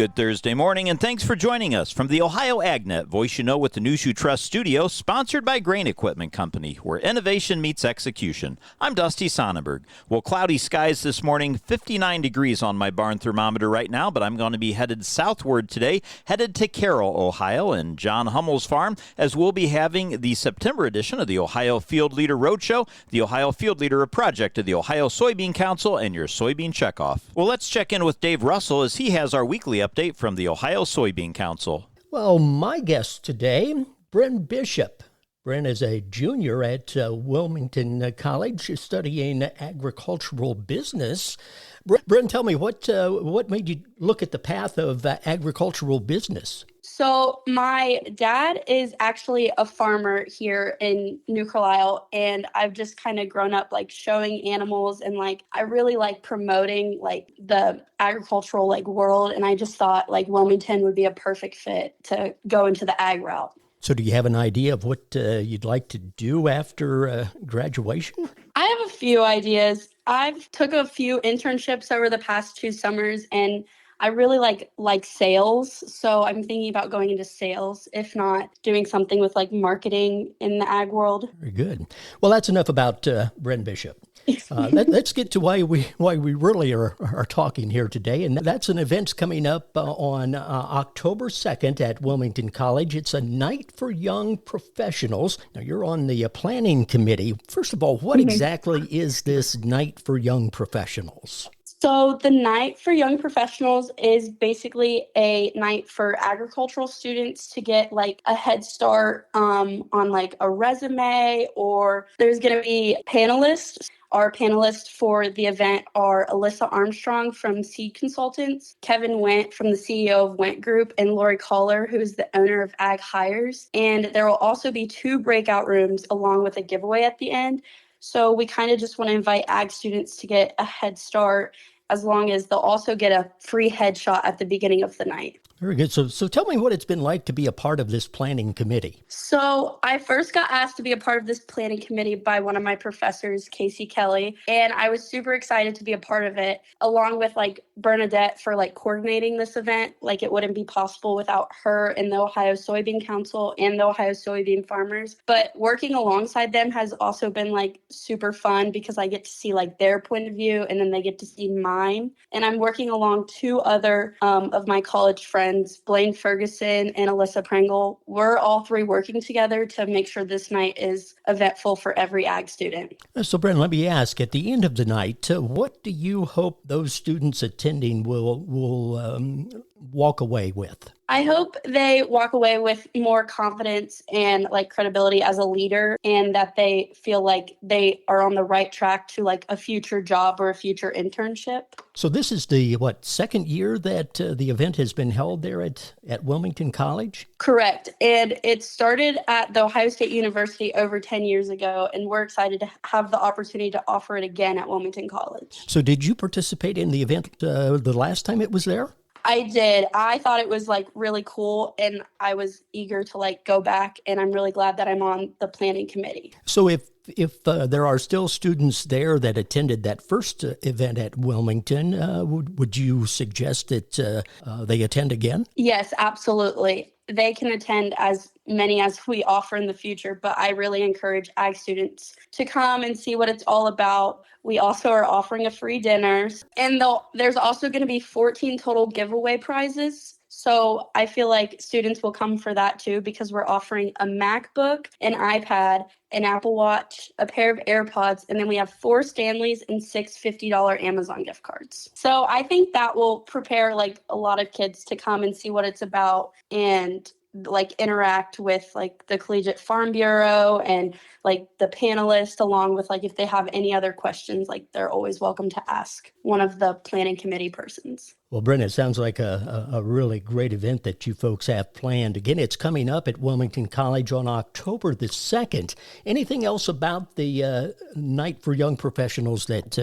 Good Thursday morning, and thanks for joining us from the Ohio AgNet Voice You Know with the News You Trust studio, sponsored by Grain Equipment Company, where innovation meets execution. I'm Dusty Sonnenberg. Well, cloudy skies this morning, 59 degrees on my barn thermometer right now, but I'm going to be headed southward today, headed to Carroll, Ohio, and John Hummel's farm, as we'll be having the September edition of the Ohio Field Leader Roadshow, the Ohio Field Leader, a project of the Ohio Soybean Council, and your soybean checkoff. Well, let's check in with Dave Russell as he has our weekly update from the Ohio Soybean Council. Well, my guest today, Bryn Bishop. Bryn is a junior at Wilmington College studying agricultural business. Bryn, tell me, what made you look at the path of agricultural business? So my dad is actually a farmer here in New Carlisle, and I've just kind of grown up like showing animals, and like I really like promoting like the agricultural like world, and I just thought like Wilmington would be a perfect fit to go into the ag route. So do you have an idea of what you'd like to do after graduation? I have a few ideas. I've took a few internships over the past 2 summers, and I really like sales. So I'm thinking about going into sales, if not doing something with like marketing in the ag world. Very good. Well, that's enough about Bryn Bishop. Let's get to why we really are talking here today, and that's an event coming up on October 2nd at Wilmington College. It's a night for young professionals. Now, you're on the planning committee. First of all, what exactly is this night for young professionals? So the Night for Young Professionals is basically a night for agricultural students to get like a head start on like a resume, or there's going to be panelists. Our panelists for the event are Alyssa Armstrong from Seed Consultants, Kevin Wendt from the CEO of Wendt Group, and Lori Kohler, who is the owner of Ag Hires. And there will also be 2 breakout rooms along with a giveaway at the end. So we kind of just want to invite ag students to get a head start, as long as they'll also get a free headshot at the beginning of the night. Very good. So tell me what it's been like to be a part of this planning committee. So I first got asked to be a part of this planning committee by one of my professors, Casey Kelly, and I was super excited to be a part of it, along with like Bernadette for like coordinating this event. Like it wouldn't be possible without her and the Ohio Soybean Council and the Ohio Soybean Farmers. But working alongside them has also been like super fun because I get to see like their point of view, and then they get to see mine. And I'm working along 2 other of my college friends, Blaine Ferguson and Alyssa Pringle. We're all 3 working together to make sure this night is eventful for every ag student. So, Brent, let me ask, at the end of the night, what do you hope those students attending will walk away with? I hope they walk away with more confidence and like credibility as a leader, and that they feel like they are on the right track to like a future job or a future internship. So this is the, second year that the event has been held there at Wilmington College? Correct. And it started at the Ohio State University over 10 years ago, and we're excited to have the opportunity to offer it again at Wilmington College. So did you participate in the event the last time it was there? I did. I thought it was like really cool, and I was eager to like go back, and I'm really glad that I'm on the planning committee. So if there are still students there that attended that first event at Wilmington, would you suggest that they attend again? Yes, absolutely. They can attend as many as we offer in the future, but I really encourage ag students to come and see what it's all about. We also are offering a free dinner, and there's also going to be 14 total giveaway prizes. So I feel like students will come for that too, because we're offering a MacBook, an iPad, an Apple Watch, a pair of AirPods, and then we have 4 Stanleys and 6 $50 Amazon gift cards. So I think that will prepare like a lot of kids to come and see what it's about, and like interact with like the Collegiate Farm Bureau and like the panelists, along with like if they have any other questions, like they're always welcome to ask one of the planning committee persons. Well, Brent, it sounds like a really great event that you folks have planned. Again, it's coming up at Wilmington College on October the 2nd. Anything else about the Night for Young Professionals that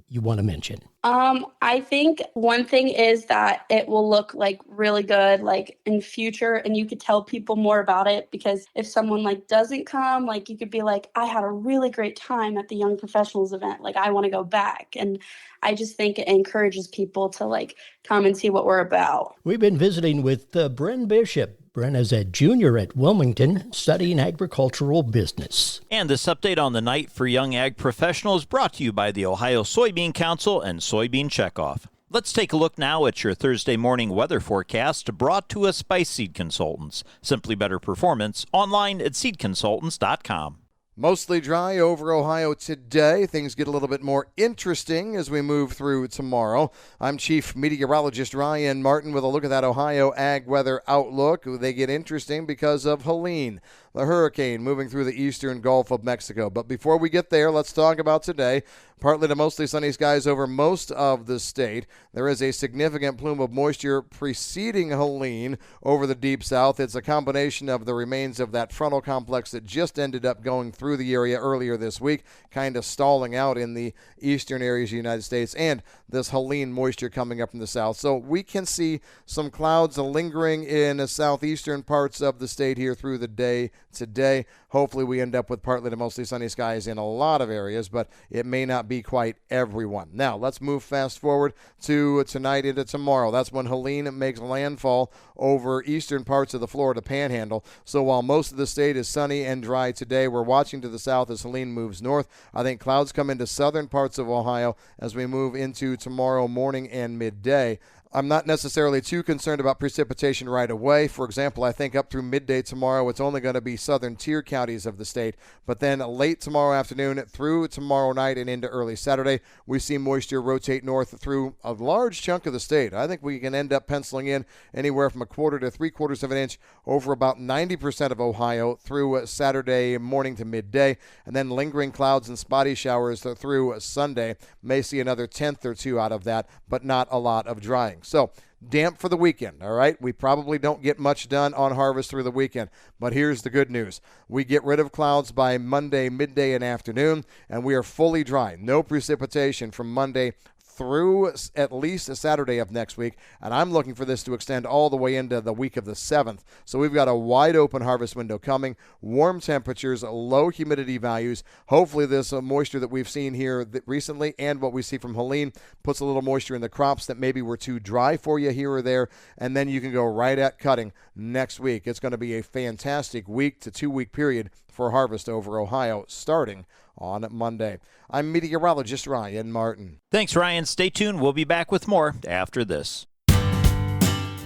you want to mention? I think one thing is that it will look like really good like in future, and you could tell people more about it, because if someone like doesn't come, like you could be like, I had a really great time at the Young Professionals event, like I want to go back. And I just think it encourages people to like come and see what we're about. We've been visiting with Bren Bishop. Bren is a junior at Wilmington studying agricultural business. And this update on the Night for Young Ag Professionals brought to you by the Ohio Soybean Council and Soybean Checkoff. Let's take a look now at your Thursday morning weather forecast brought to us by Seed Consultants. Simply better performance online at seedconsultants.com. Mostly dry over Ohio today. Things get a little bit more interesting as we move through tomorrow. I'm Chief Meteorologist Ryan Martin with a look at that Ohio ag weather outlook. They get interesting because of Helene, the hurricane moving through the eastern Gulf of Mexico. But before we get there, let's talk about today. Partly to mostly sunny skies over most of the state. There is a significant plume of moisture preceding Helene over the deep south. It's a combination of the remains of that frontal complex that just ended up going through the area earlier this week, kind of stalling out in the eastern areas of the United States, and this Helene moisture coming up from the south. So we can see some clouds lingering in the southeastern parts of the state here through the day today. Hopefully we end up with partly to mostly sunny skies in a lot of areas, but it may not be quite everyone. Now, let's move fast forward to tonight into tomorrow. That's when Helene makes landfall over eastern parts of the Florida Panhandle. So while most of the state is sunny and dry today, we're watching to the south as Helene moves north. I think clouds come into southern parts of Ohio as we move into tomorrow morning and midday. I'm not necessarily too concerned about precipitation right away. For example, I think up through midday tomorrow, it's only going to be southern tier counties of the state. But then late tomorrow afternoon through tomorrow night and into early Saturday, we see moisture rotate north through a large chunk of the state. I think we can end up penciling in anywhere from 1/4 to 3/4 of an inch over about 90% of Ohio through Saturday morning to midday. And then lingering clouds and spotty showers through Sunday. May see another 1/10 or 2 out of that, but not a lot of drying. So damp for the weekend, all right? We probably don't get much done on harvest through the weekend, but here's the good news. We get rid of clouds by Monday, midday, and afternoon, and we are fully dry. No precipitation from Monday through at least a Saturday of next week, and I'm looking for this to extend all the way into the week of the 7th. So we've got a wide open harvest window coming, warm temperatures, low humidity values. Hopefully this moisture that we've seen here recently and what we see from Helene puts a little moisture in the crops that maybe were too dry for you here or there, and then you can go right at cutting next week. It's going to be a fantastic week to 2 week period for harvest over Ohio starting on Monday. I'm meteorologist Ryan Martin. Thanks, Ryan. Stay tuned. We'll be back with more after this.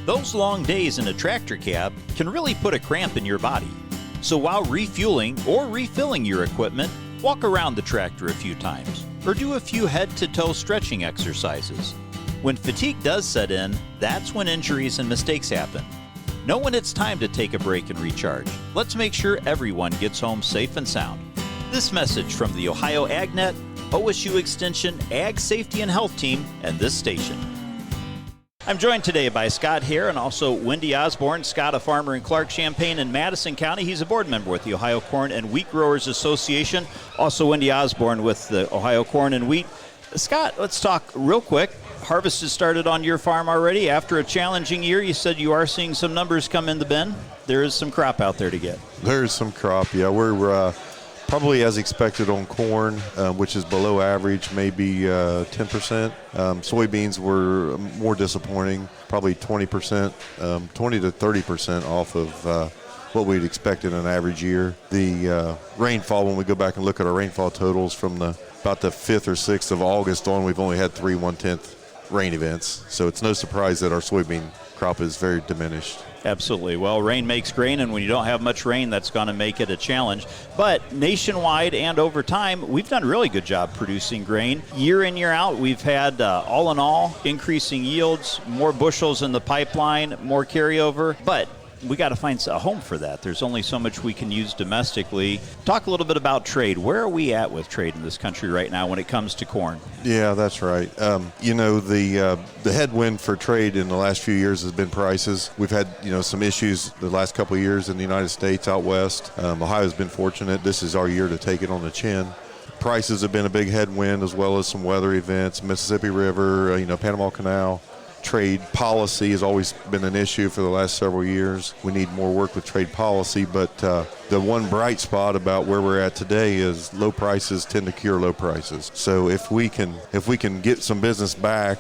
Those long days in a tractor cab can really put a cramp in your body. So while refueling or refilling your equipment, walk around the tractor a few times or do a few head-to-toe stretching exercises. When fatigue does set in, that's when injuries and mistakes happen. Know when it's time to take a break and recharge. Let's make sure everyone gets home safe and sound. This message from the Ohio AgNet, OSU Extension, Ag Safety and Health Team, and this station. I'm joined today by Scott Hare and also Wendy Osborne. Scott, a farmer in Clark, Champaign, and Madison County. He's a board member with the Ohio Corn and Wheat Growers Association. Also Wendy Osborne with the Ohio Corn and Wheat. Scott, let's talk real quick. Harvest has started on your farm already. After a challenging year, you said you are seeing some numbers come in the bin. There is some crop out there to get. There's some crop, yeah. We're probably as expected on corn, which is below average, maybe 10%. Soybeans were more disappointing, probably 20%, 20 to 30% off of what we'd expect in an average year. The rainfall, when we go back and look at our rainfall totals from about the 5th or 6th of August on, we've only had 3 1/10 rain events. So it's no surprise that our soybean crop is very diminished. Absolutely. Well, rain makes grain, and when you don't have much rain, that's going to make it a challenge. But nationwide and over time, we've done a really good job producing grain. Year in, year out, we've had, all in all, increasing yields, more bushels in the pipeline, more carryover. But we got to find a home for that. There's only so much we can use domestically. Talk a little bit about trade. Where are we at with trade in this country right now when it comes to corn? Yeah, that's right. The headwind for trade in the last few years has been prices. We've had, some issues the last couple of years in the United States out west. Ohio's been fortunate. This is our year to take it on the chin. Prices have been a big headwind, as well as some weather events, Mississippi River, Panama Canal. Trade policy has always been an issue for the last several years. We need more work with trade policy, but the one bright spot about where we're at today is low prices tend to cure low prices. So if we can get some business back,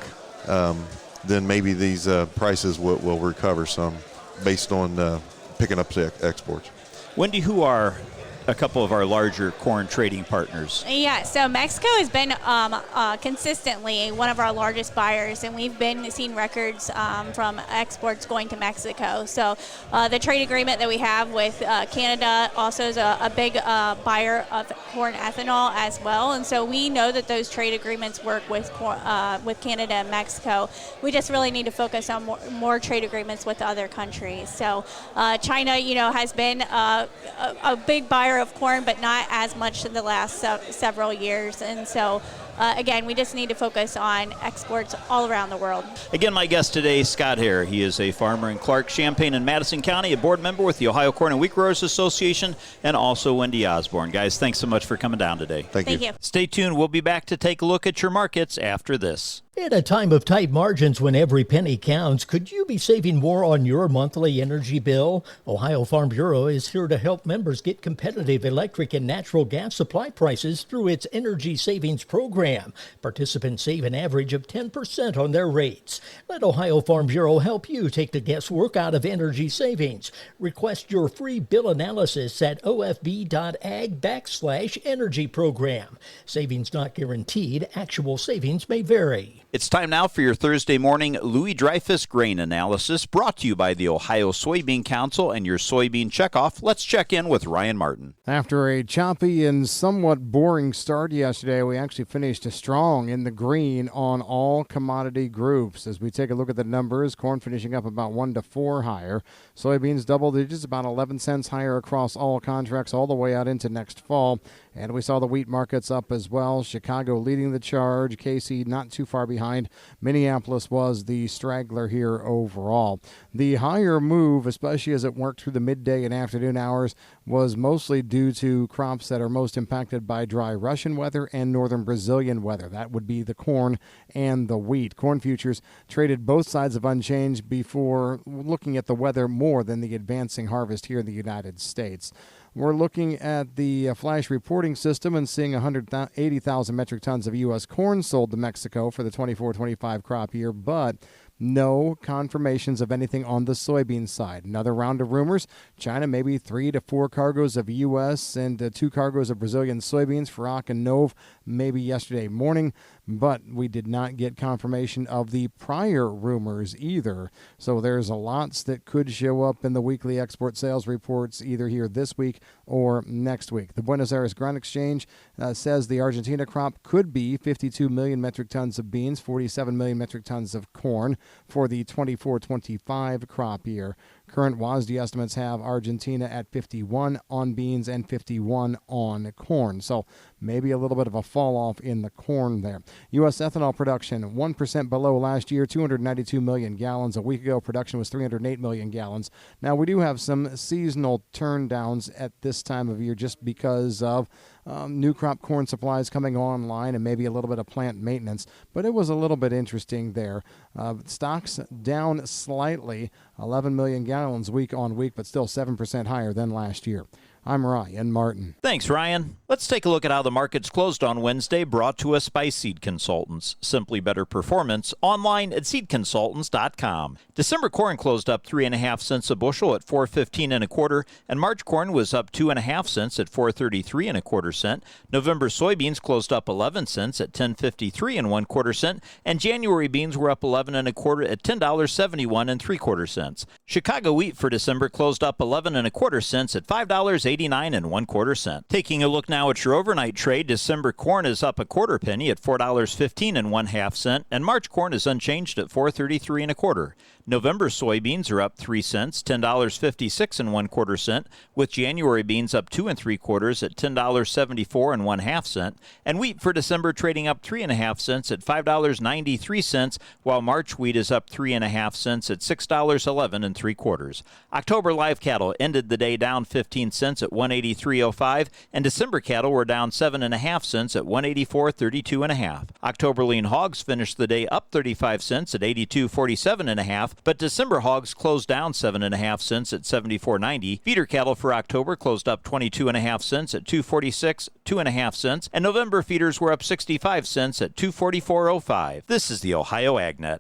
then maybe these prices will recover some based on picking up the exports. Wendy, who are a couple of our larger corn trading partners? Yeah, so Mexico has been consistently one of our largest buyers, and we've been seeing records from exports going to Mexico. So the trade agreement that we have with Canada also is a big buyer of corn ethanol as well, and so we know that those trade agreements work with Canada and Mexico. We just really need to focus on more trade agreements with other countries. So China, has been a big buyer of corn, but not as much in the last several years. And so, again, we just need to focus on exports all around the world. Again, my guest today, Scott Hare. He is a farmer in Clark, Champaign, and Madison County, a board member with the Ohio Corn and Wheat Growers Association, and also Wendy Osborne. Guys, thanks so much for coming down today. Thank you. Stay tuned. We'll be back to take a look at your markets after this. In a time of tight margins when every penny counts, could you be saving more on your monthly energy bill? Ohio Farm Bureau is here to help members get competitive electric and natural gas supply prices through its energy savings program. Participants save an average of 10% on their rates. Let Ohio Farm Bureau help you take the guesswork out of energy savings. Request your free bill analysis at ofb.ag/energy program. Savings not guaranteed. Actual savings may vary. It's time now for your Thursday morning Louis Dreyfus grain analysis, brought to you by the Ohio Soybean Council and your soybean checkoff. Let's check in with Ryan Martin. After a choppy and somewhat boring start yesterday, we actually finished strong in the green on all commodity groups. As we take a look at the numbers, corn finishing up about 1 to 4 higher. Soybeans double digits, about 11 cents higher across all contracts all the way out into next fall. And we saw the wheat markets up as well. Chicago leading the charge. KC not too far behind. Minneapolis was the straggler here overall. The higher move, especially as it worked through the midday and afternoon hours, was mostly due to crops that are most impacted by dry Russian weather and northern Brazilian weather. That would be the corn and the wheat. Corn futures traded both sides of unchanged before looking at the weather more than the advancing harvest here in the United States. We're looking at the flash reporting system and seeing 180,000 metric tons of U.S. corn sold to Mexico for the 24-25 crop year, but no confirmations of anything on the soybean side. Another round of rumors. China, maybe 3 to 4 cargoes of U.S. and 2 cargoes of Brazilian soybeans, Farach and Nove, maybe yesterday morning. But we did not get confirmation of the prior rumors either. So there's a lots that could show up in the weekly export sales reports either here this week or next week. The Buenos Aires Grain Exchange says the Argentina crop could be 52 million metric tons of beans, 47 million metric tons of corn for the 24-25 crop year. Current WASDE estimates have Argentina at 51 on beans and 51 on corn. So maybe a little bit of a fall off in the corn there. U.S. ethanol production 1% below last year, 292 million gallons. A week ago, production was 308 million gallons. Now, we do have some seasonal turndowns at this time of year just because of new crop corn supplies coming online and maybe a little bit of plant maintenance, but it was a little bit interesting there. Stocks down slightly, 11 million gallons week on week, but still 7% higher than last year. I'm Ryan Martin. Thanks, Ryan. Let's take a look at how the markets closed on Wednesday, brought to us by Seed Consultants. Simply better performance, online at seedconsultants.com. December corn closed up 3.5 cents a bushel at $4.15 1/4, and March corn was up 2.5 cents at $4.33 1/4. November soybeans closed up 11 cents at $10.53 1/4, and January beans were up 11 1/4 at $10.71 3/4. Chicago wheat for December closed up 11 1/4 cents at $5.89 1/4. Taking a look now at your overnight trade, December corn is up 1/4 penny at $4.15 1/2, and March corn is unchanged at $4.33 1/4. November soybeans are up 3 cents, $10.56 1/4, with January beans up 2 3/4 at $10.74 1/2, and wheat for December trading up 3.5 cents at $5.93, while March wheat is up 3.5 cents at $6.11 3/4. October live cattle ended the day down 15 cents at $183.05, and December cattle were down 7.5 cents at $184.32 1/2. October lean hogs finished the day up 35 cents at $82.47 1/2. But December hogs closed down 7.5 cents at $74.90. Feeder cattle for October closed up 22.5 cents at $2.46, 2.5 cents, and November feeders were up 65 cents at $2.44.05. This is the Ohio AgNet.